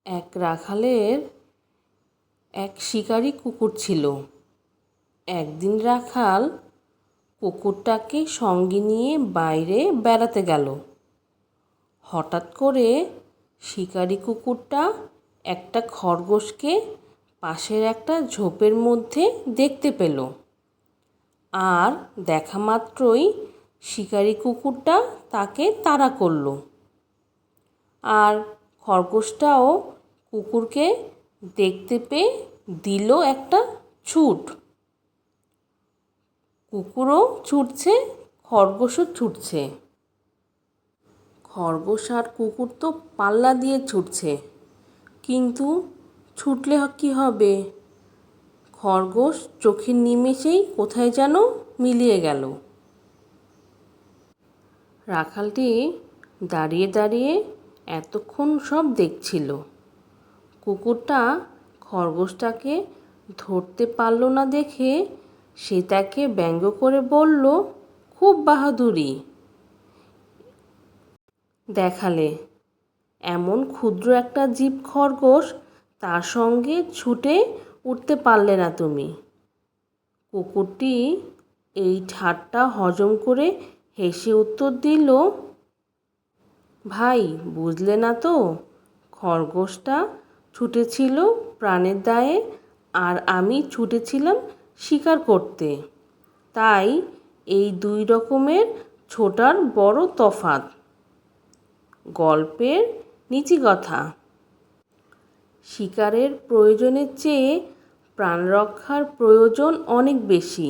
এক রাখালের এক শিকারী কুকুর ছিল। একদিন রাখাল কুকুরটাকে সঙ্গে নিয়ে বাইরে বেড়াতে গেল। হঠাৎ করে শিকারী কুকুরটা একটা খরগোশকে পাশের একটা ঝোপের মধ্যে দেখতে পেল। আর দেখা মাত্রই শিকারী কুকুরটা তাকে তাড়া করল। আর খরগোশটাও কুকুরকে দেখতে পেয়ে দিল একটা ছুট। কুকুরও ছুটছে, খরগোশও ছুটছে। খরগোশ আর কুকুর তো পাল্লা দিয়ে ছুটছে, কিন্তু ছুটলে কি হবে? খরগোশ চোখের নিমেষেই কোথায় যেন মিলিয়ে গেল। রাখালটি দাঁড়িয়ে দাঁড়িয়ে এতক্ষণ সব দেখছিল। কুকুরটা খরগোশটাকে ধরতে পারল না দেখে সে তাকে ব্যঙ্গ করে বলল, খুব বাহাদুরি দেখালে, এমন ক্ষুদ্র একটা জীব খরগোশ, তার সঙ্গে ছুটে উঠতে পারলে না তুমি। কুকুরটি এই ঠাট্টা হজম করে হেসে উত্তর দিল, ভাই বুঝলে না তো, খরগোশটা ছুটেছিল প্রাণের দায়ে আর আমি ছুটেছিলাম শিকার করতে। তাই এই দুই রকমের ছোটার বড় তফাৎ। গল্পের নীতিকথা, শিকারের প্রয়োজনের চেয়ে প্রাণ রক্ষার প্রয়োজন অনেক বেশি।